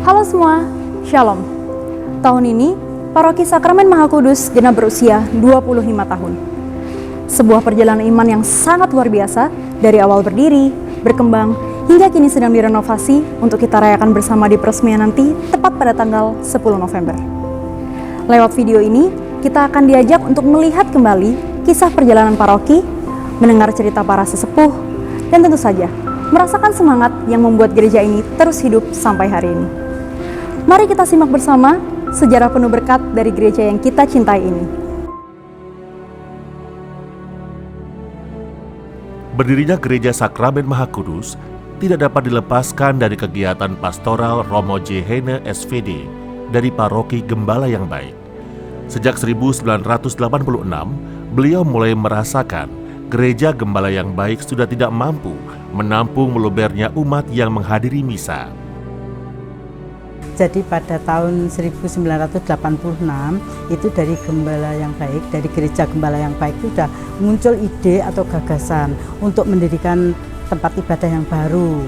Halo semua, Shalom. Tahun ini, Paroki Sakramen Maha Kudus genap berusia 25 tahun. Sebuah perjalanan iman yang sangat luar biasa dari awal berdiri, berkembang, hingga kini sedang direnovasi untuk kita rayakan bersama di peresmian nanti tepat pada tanggal 10 November. Lewat video ini, kita akan diajak untuk melihat kembali kisah perjalanan paroki, mendengar cerita para sesepuh, dan tentu saja merasakan semangat yang membuat gereja ini terus hidup sampai hari ini. Mari kita simak bersama sejarah penuh berkat dari gereja yang kita cintai ini. Berdirinya Gereja Sakramen Maha Kudus tidak dapat dilepaskan dari kegiatan pastoral Romo J. Heine SVD dari Paroki Gembala yang Baik. Sejak 1986, beliau mulai merasakan Gereja Gembala yang Baik sudah tidak mampu menampung melubernya umat yang menghadiri misa. Jadi pada tahun 1986 itu dari Gembala yang Baik, dari Gereja Gembala yang Baik itu sudah muncul ide atau gagasan untuk mendirikan tempat ibadah yang baru.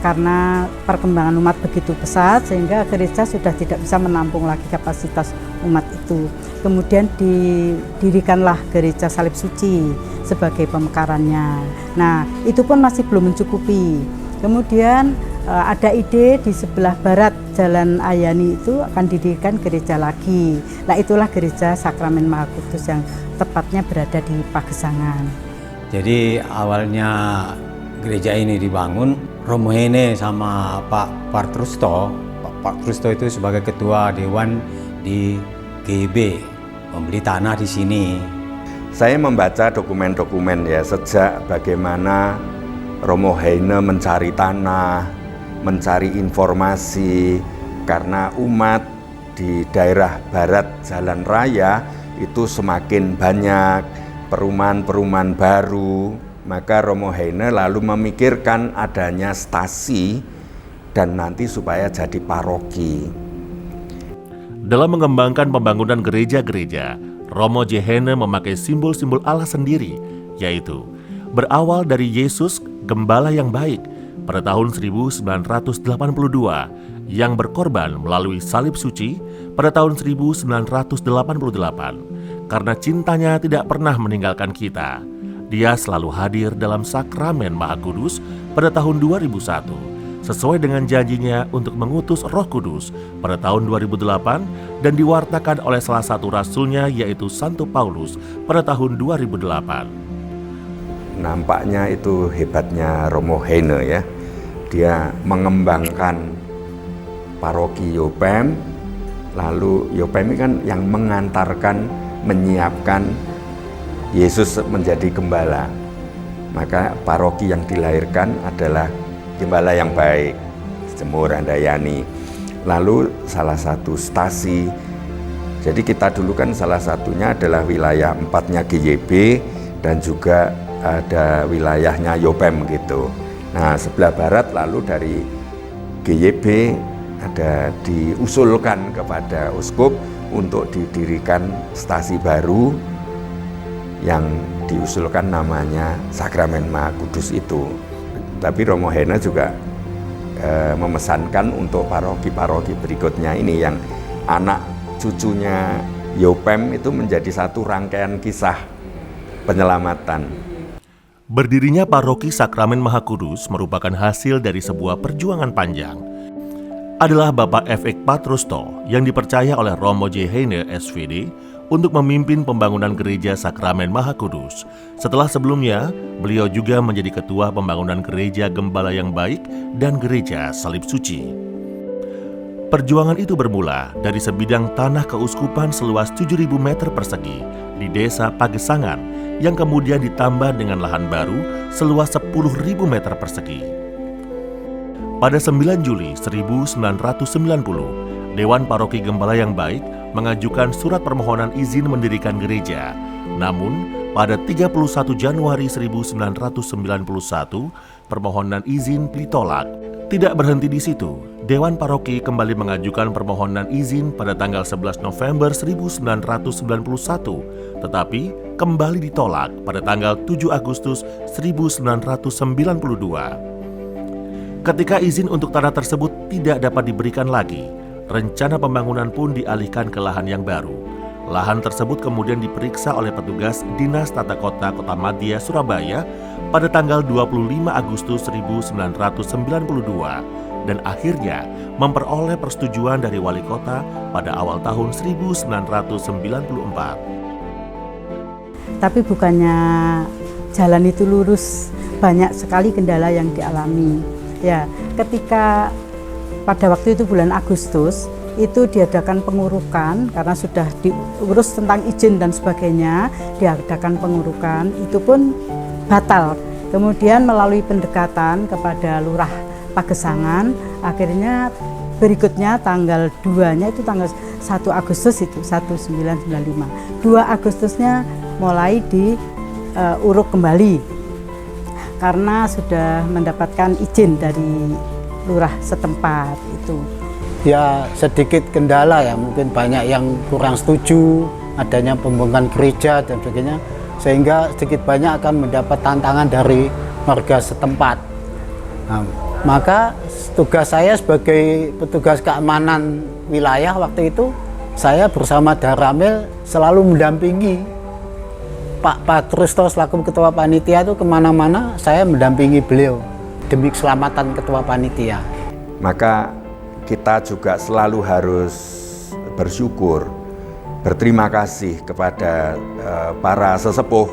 Karena perkembangan umat begitu pesat sehingga gereja sudah tidak bisa menampung lagi kapasitas umat itu. Kemudian didirikanlah Gereja Salib Suci sebagai pemekarannya. Nah, itu pun masih belum mencukupi. Kemudian ada ide di sebelah barat Jalan Ayani itu akan didirikan gereja lagi. Nah, itulah Gereja Sakramen Maha Kudus yang tepatnya berada di Pagesangan. Jadi awalnya gereja ini dibangun, Romo Heine sama Pak Partrusto. Pak Trusto itu sebagai ketua dewan di GB membeli tanah di sini. Saya membaca dokumen-dokumen ya, sejak bagaimana Romo Heine mencari tanah, mencari informasi, karena umat di daerah barat Jalan Raya itu semakin banyak, perumahan-perumahan baru, maka Romo Heine lalu memikirkan adanya stasi dan nanti supaya jadi paroki. Dalam mengembangkan pembangunan gereja-gereja, Romo J. Heine memakai simbol-simbol Allah sendiri, yaitu berawal dari Yesus Gembala yang Baik pada tahun 1982 yang berkorban melalui salib suci pada tahun 1988 karena cintanya tidak pernah meninggalkan kita. Dia selalu hadir dalam Sakramen Maha Kudus pada tahun 2001 sesuai dengan janjinya untuk mengutus Roh Kudus pada tahun 2008 dan diwartakan oleh salah satu rasulnya yaitu Santo Paulus pada tahun 2008. Nampaknya itu hebatnya Romo Heine ya. Dia mengembangkan paroki Yopem, lalu Yopem ini kan yang mengantarkan, menyiapkan Yesus menjadi gembala. Maka paroki yang dilahirkan adalah Gembala yang Baik, Jemur Handayani. Lalu salah satu stasi, jadi kita dulu kan salah satunya adalah wilayah 4-nya GYB dan juga ada wilayahnya Yopem gitu. Nah, sebelah barat lalu dari GYB ada diusulkan kepada uskup untuk didirikan stasi baru yang diusulkan namanya Sakramen Maha Kudus itu. Tapi Romo Heine juga memesankan untuk paroki-paroki berikutnya ini yang anak cucunya Yopem itu menjadi satu rangkaian kisah penyelamatan. Berdirinya Paroki Sakramen Maha Kudus merupakan hasil dari sebuah perjuangan panjang. Adalah Bapak F.Ek Patrusto yang dipercaya oleh Romo J. Heine SVD untuk memimpin pembangunan Gereja Sakramen Maha Kudus. Setelah sebelumnya, beliau juga menjadi ketua pembangunan Gereja Gembala yang Baik dan Gereja Salib Suci. Perjuangan itu bermula dari sebidang tanah keuskupan seluas 7.000 meter persegi di desa Pagesangan yang kemudian ditambah dengan lahan baru seluas 10.000 meter persegi. Pada 9 Juli 1990, Dewan Paroki Gembala yang Baik mengajukan surat permohonan izin mendirikan gereja. Namun, pada 31 Januari 1991, permohonan izin ditolak. Tidak berhenti di situ, Dewan Paroki kembali mengajukan permohonan izin pada tanggal 11 November 1991, tetapi kembali ditolak pada tanggal 7 Agustus 1992. Ketika izin untuk tanah tersebut tidak dapat diberikan lagi, rencana pembangunan pun dialihkan ke lahan yang baru. Lahan tersebut kemudian diperiksa oleh petugas Dinas Tata Kota Kota Madya Surabaya pada tanggal 25 Agustus 1992 dan akhirnya memperoleh persetujuan dari wali kota pada awal tahun 1994. Tapi bukannya jalan itu lurus, banyak sekali kendala yang dialami. Ya, ketika pada waktu itu bulan Agustus itu diadakan pengurukan karena sudah diurus tentang izin dan sebagainya, diadakan pengurukan, itu pun batal. Kemudian melalui pendekatan kepada Lurah Pagesangan, akhirnya berikutnya tanggal 2-nya itu tanggal 1 Agustus itu 1995. 2 Agustusnya mulai diuruk kembali karena sudah mendapatkan izin dari lurah setempat itu. Ya sedikit kendala ya, mungkin banyak yang kurang setuju adanya pembangunan gereja dan sebagainya, sehingga sedikit banyak akan mendapat tantangan dari warga setempat. Nah, maka tugas saya sebagai petugas keamanan wilayah waktu itu, saya bersama Daramil selalu mendampingi Pak Patrusto selaku ketua panitia itu kemana-mana, saya mendampingi beliau demi keselamatan ketua panitia. Maka kita juga selalu harus bersyukur, berterima kasih kepada para sesepuh,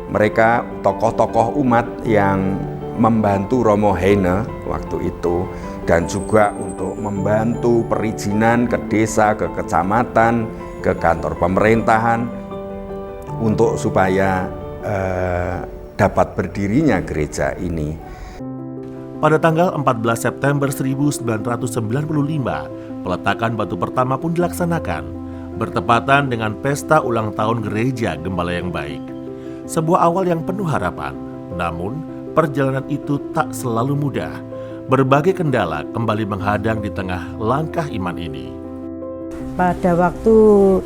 mereka tokoh-tokoh umat yang membantu Romo Heine waktu itu, dan juga untuk membantu perizinan ke desa, ke kecamatan, ke kantor pemerintahan, untuk supaya dapat berdirinya gereja ini. Pada tanggal 14 September 1995, peletakan batu pertama pun dilaksanakan, bertepatan dengan pesta ulang tahun Gereja Gembala yang Baik. Sebuah awal yang penuh harapan, namun perjalanan itu tak selalu mudah. Berbagai kendala kembali menghadang di tengah langkah iman ini. Pada waktu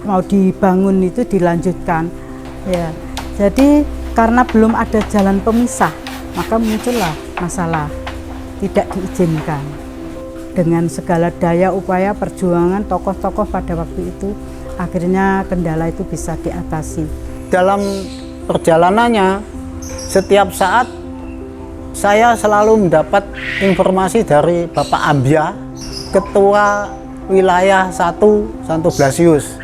mau dibangun itu dilanjutkan, ya. Jadi karena belum ada jalan pemisah, maka muncullah masalah. Tidak diizinkan. Dengan segala daya upaya perjuangan tokoh-tokoh pada waktu itu, akhirnya kendala itu bisa diatasi. Dalam perjalanannya, setiap saat saya selalu mendapat informasi dari Bapak Ambia, Ketua Wilayah 1 Santo Blasius.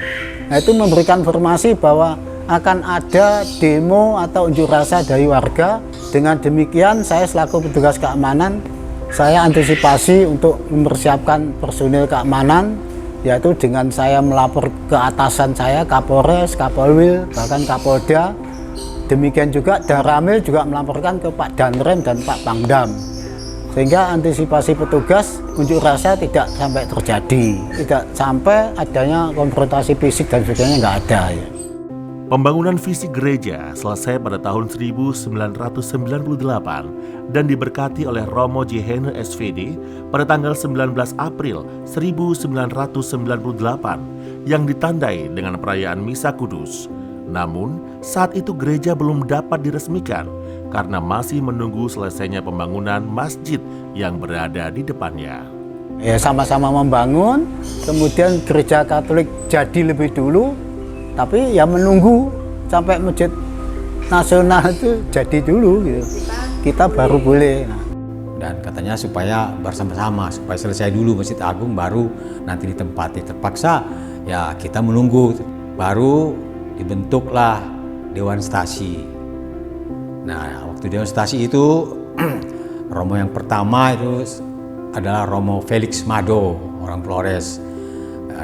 Nah, itu memberikan informasi bahwa akan ada demo atau unjuk rasa dari warga. Dengan demikian, saya selaku petugas keamanan, saya antisipasi untuk mempersiapkan personil keamanan, yaitu dengan saya melapor ke atasan saya, Kapolres, Kapolwil, bahkan Kapolda. Demikian juga Daramil juga melaporkan ke Pak Danrem dan Pak Pangdam. Sehingga antisipasi petugas unjuk rasa tidak sampai terjadi, tidak sampai adanya konfrontasi fisik dan sebagainya, nggak ada ya. Pembangunan fisik gereja selesai pada tahun 1998 dan diberkati oleh Romo J. Heine SVD pada tanggal 19 April 1998 yang ditandai dengan perayaan Misa Kudus. Namun, saat itu gereja belum dapat diresmikan karena masih menunggu selesainya pembangunan masjid yang berada di depannya. Ya, sama-sama membangun, kemudian gereja Katolik jadi lebih dulu, tapi ya menunggu sampai masjid nasional itu jadi dulu gitu. Kita baru boleh. Dan katanya supaya bersama-sama, supaya selesai dulu Masjid Agung baru nanti ditempati. Terpaksa ya kita menunggu, baru dibentuklah Dewan Stasi. Nah, waktu Dewan Stasi itu Romo yang pertama itu adalah Romo Felix Mado, orang Flores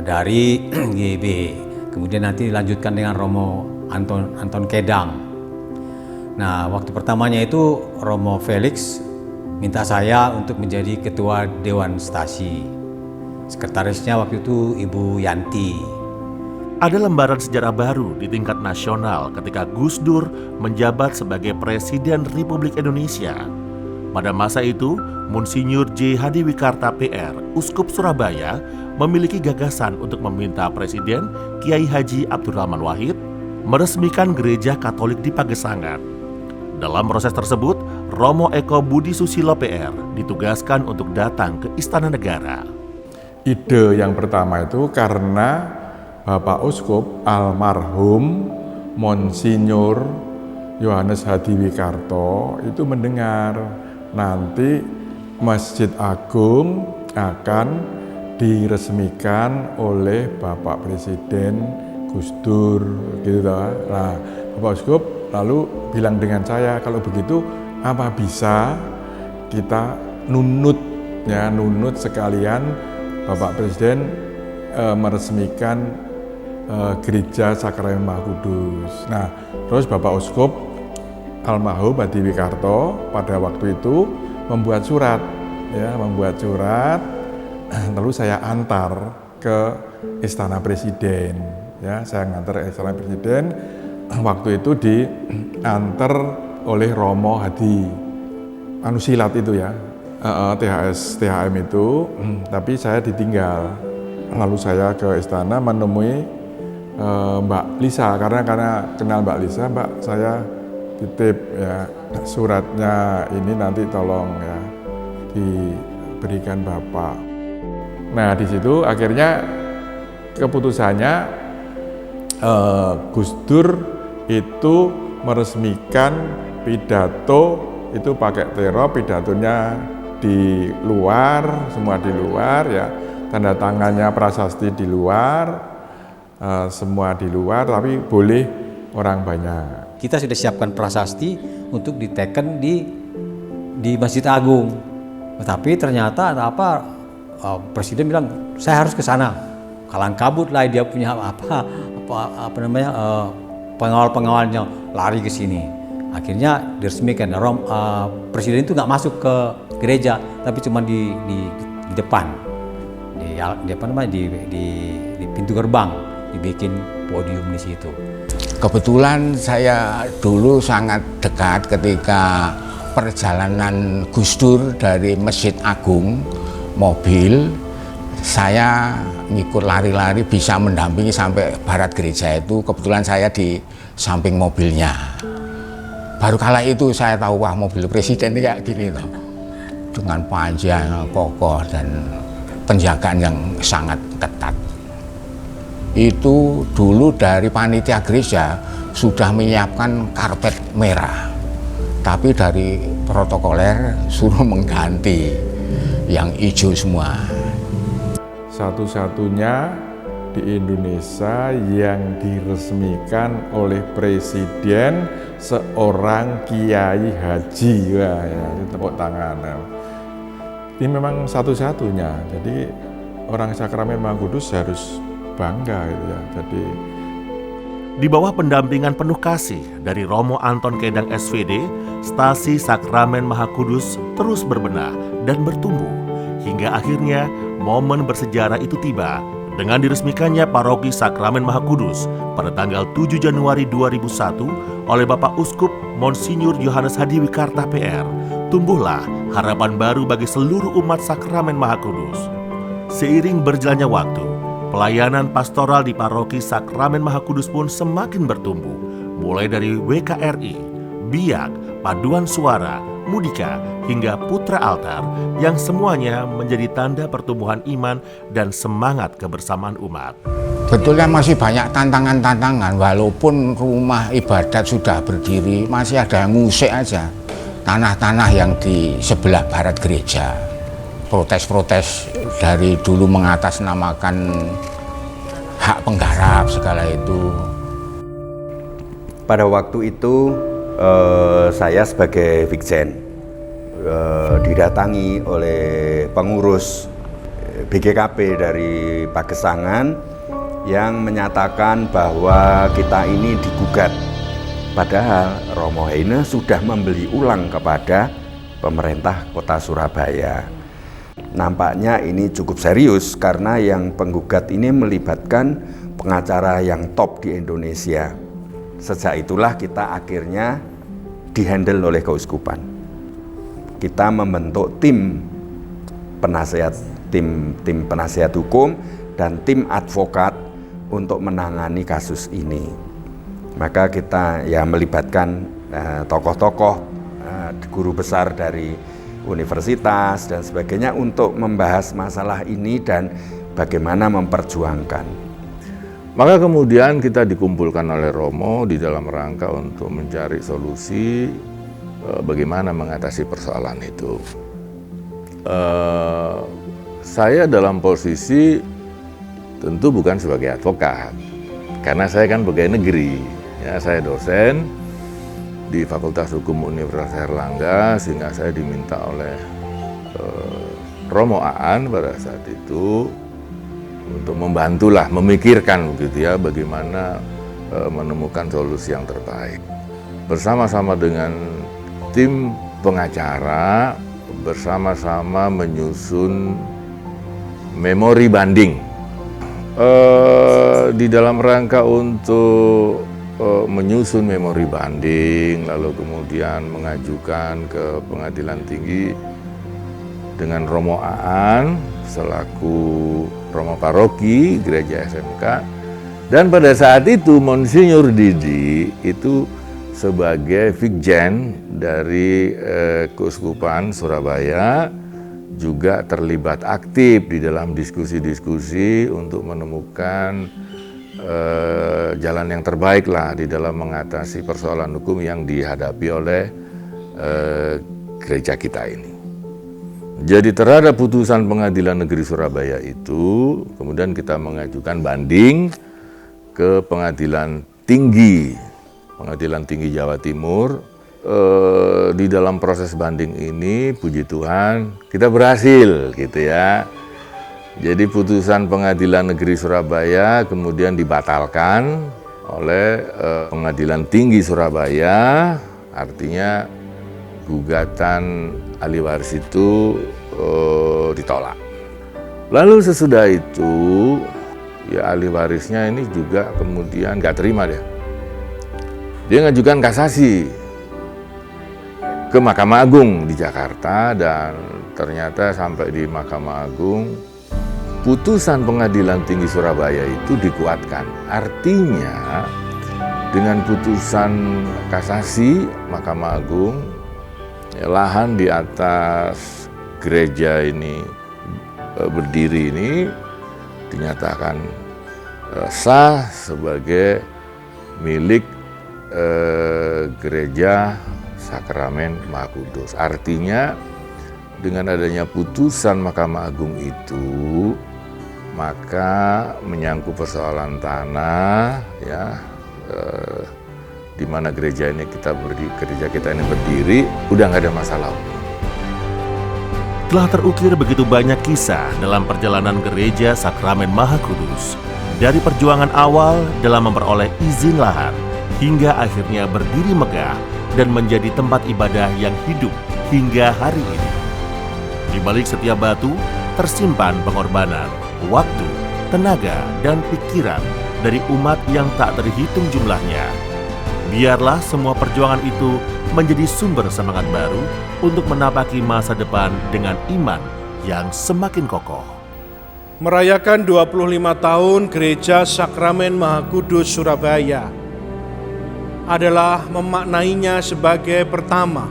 dari GB. Kemudian nanti dilanjutkan dengan Romo Anton Kedang. Nah, waktu pertamanya itu Romo Felix minta saya untuk menjadi ketua Dewan Stasi. Sekretarisnya waktu itu Ibu Yanti. Ada lembaran sejarah baru di tingkat nasional ketika Gus Dur menjabat sebagai Presiden Republik Indonesia. Pada masa itu, Monsinyur J. Hadiwikarta PR, Uskup Surabaya, memiliki gagasan untuk meminta Presiden Kiai Haji Abdurrahman Wahid meresmikan gereja Katolik di Pagesangan. Dalam proses tersebut, Romo Eko Budi Susilo PR ditugaskan untuk datang ke Istana Negara. Ide yang pertama itu karena Bapak Uskup almarhum Monsinyur Yohanes Hadiwikarto itu mendengar nanti Masjid Agung akan diresmikan oleh Bapak Presiden Gus Dur gitu. Nah, Bapak Uskup lalu bilang dengan saya, kalau begitu apa bisa kita nunut sekalian Bapak Presiden meresmikan Gereja Sakramen Maha Kudus. Nah, terus Bapak Uskup almarhum Hadiwikarto pada waktu itu membuat surat, lalu saya antar ke Istana Presiden. Saya ngantar ke Istana Presiden. Waktu itu diantar oleh Romo Hadi, silat itu THM itu, tapi saya ditinggal. Lalu saya ke istana menemui Mbak Lisa, karena kenal Mbak Lisa, Mbak saya titip suratnya ini nanti tolong diberikan Bapak. Nah di situ akhirnya keputusannya Gus Dur itu meresmikan pidato itu pakai teror, pidatonya di luar, semua di luar tanda tangannya prasasti di luar, semua di luar, tapi boleh orang banyak. Kita sudah siapkan prasasti untuk diteken di Masjid Agung, tetapi ternyata Presiden bilang saya harus ke sana. Kalang kabut lah dia punya pengawal-pengawalnya lari ke sini. Akhirnya diresmikan. Presiden itu nggak masuk ke gereja, tapi cuma di depan, di pintu gerbang, dibikin podium di situ. Kebetulan saya dulu sangat dekat ketika perjalanan Gus Dur dari Masjid Agung mobil, saya ngikut lari-lari bisa mendampingi sampai barat gereja itu. Kebetulan saya di samping mobilnya. Baru kala itu saya tahu wah mobil presiden ini kayak gini loh, dengan panjang, kokoh dan penjagaan yang sangat ketat. Itu dulu dari panitia gereja sudah menyiapkan karpet merah, tapi dari protokoler suruh mengganti yang hijau semua. Satu-satunya di Indonesia yang diresmikan oleh presiden seorang kiai haji. Wah, tepuk tangan. Ini memang satu-satunya. Jadi orang Sakramen Maha Kudus harus bangga Jadi di bawah pendampingan penuh kasih dari Romo Anton Kendang SVD, Stasi Sakramen Maha Kudus terus berbenah dan bertumbuh hingga akhirnya momen bersejarah itu tiba dengan diresmikannya Paroki Sakramen Maha Kudus pada tanggal 7 Januari 2001 oleh Bapak Uskup Monsinyur Yohanes Hadiwikarto PR. Tumbuhlah harapan baru bagi seluruh umat Sakramen Maha Kudus. Seiring berjalannya waktu, pelayanan pastoral di Paroki Sakramen Maha Kudus pun semakin bertumbuh, mulai dari WKRI, Biak, Paduan Suara, Mudika, hingga Putra Altar, yang semuanya menjadi tanda pertumbuhan iman dan semangat kebersamaan umat. Betulnya masih banyak tantangan-tantangan, walaupun rumah ibadat sudah berdiri, masih ada yang ngusik aja. Tanah-tanah yang di sebelah barat gereja. Protes-protes dari dulu mengatasnamakan hak penggarap segala itu. Pada waktu itu saya sebagai Vikjen didatangi oleh pengurus BGKP dari Pagesangan yang menyatakan bahwa kita ini digugat. Padahal Romo Heine sudah membeli ulang kepada pemerintah Kota Surabaya. Nampaknya ini cukup serius karena yang penggugat ini melibatkan pengacara yang top di Indonesia. Sejak itulah kita akhirnya dihandle oleh keuskupan. Kita membentuk tim penasihat hukum dan tim advokat untuk menangani kasus ini. Maka kita melibatkan tokoh-tokoh, guru besar dari universitas dan sebagainya untuk membahas masalah ini dan bagaimana memperjuangkan. Maka kemudian kita dikumpulkan oleh Romo di dalam rangka untuk mencari solusi bagaimana mengatasi persoalan itu. Saya dalam posisi tentu bukan sebagai advokat, karena saya kan pegawai negeri. Ya, saya dosen di Fakultas Hukum Universitas Airlangga, sehingga saya diminta oleh Romo Aan pada saat itu untuk membantulah memikirkan begitu ya bagaimana menemukan solusi yang terbaik. Bersama-sama dengan tim pengacara, bersama-sama menyusun memori banding. Di dalam rangka untuk menyusun memori banding, lalu kemudian mengajukan ke Pengadilan Tinggi dengan Romo Aan selaku Romo Paroki Gereja SMK, dan pada saat itu Monsinyur Didi itu sebagai Vikjen dari Keuskupan Surabaya juga terlibat aktif di dalam diskusi-diskusi untuk menemukan jalan yang terbaik lah di dalam mengatasi persoalan hukum yang dihadapi oleh gereja kita ini. Jadi terhadap putusan Pengadilan Negeri Surabaya itu, kemudian kita mengajukan banding ke Pengadilan Tinggi Jawa Timur. Di dalam proses banding ini, puji Tuhan, kita berhasil gitu ya. Jadi putusan Pengadilan Negeri Surabaya kemudian dibatalkan oleh Pengadilan Tinggi Surabaya, artinya gugatan ahli waris itu ditolak. Lalu sesudah itu, ya ahli warisnya ini juga kemudian nggak terima dia. Dia ngajukan kasasi ke Mahkamah Agung di Jakarta, dan ternyata sampai di Mahkamah Agung putusan Pengadilan Tinggi Surabaya itu dikuatkan. Artinya dengan putusan kasasi Mahkamah Agung, ya, lahan di atas gereja ini berdiri ini dinyatakan sah sebagai milik gereja Sakramen Maha Kudus. Artinya dengan adanya putusan Mahkamah Agung itu, maka menyangkut persoalan tanah, ya, di mana gereja kita ini berdiri, udah nggak ada masalah. Telah terukir begitu banyak kisah dalam perjalanan gereja Sakramen Maha Kudus, dari perjuangan awal dalam memperoleh izin lahan hingga akhirnya berdiri megah dan menjadi tempat ibadah yang hidup hingga hari ini. Di balik setiap batu tersimpan pengorbanan, waktu, tenaga, dan pikiran dari umat yang tak terhitung jumlahnya. Biarlah semua perjuangan itu menjadi sumber semangat baru untuk menapaki masa depan dengan iman yang semakin kokoh. Merayakan 25 tahun Gereja Sakramen Maha Kudus Surabaya adalah memaknainya sebagai pertama,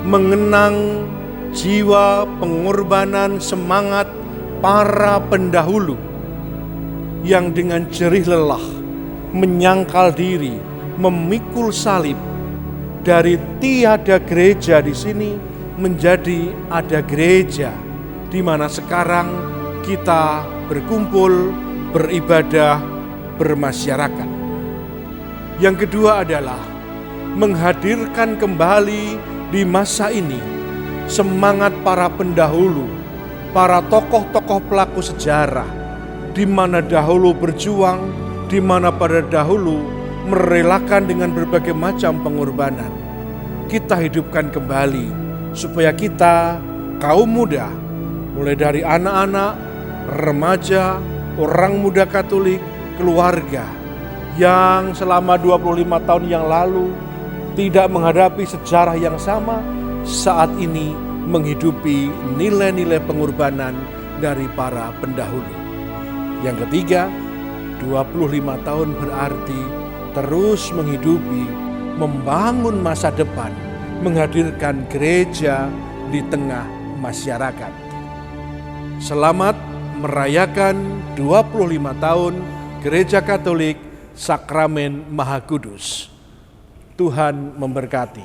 mengenang jiwa pengorbanan semangat para pendahulu yang dengan jerih lelah menyangkal diri, memikul salib dari tiada gereja di sini menjadi ada gereja di mana sekarang kita berkumpul, beribadah, bermasyarakat. Yang kedua adalah menghadirkan kembali di masa ini semangat para pendahulu, para tokoh-tokoh pelaku sejarah, di mana dahulu berjuang, di mana pada dahulu merelakan dengan berbagai macam pengorbanan. Kita hidupkan kembali supaya kita, kaum muda, mulai dari anak-anak, remaja, orang muda Katolik, keluarga, yang selama 25 tahun yang lalu tidak menghadapi sejarah yang sama, saat ini menghidupi nilai-nilai pengorbanan dari para pendahulu. Yang ketiga, 25 tahun berarti terus menghidupi membangun masa depan, menghadirkan gereja di tengah masyarakat. Selamat merayakan 25 tahun Gereja Katolik Sakramen Maha Kudus. Tuhan memberkati.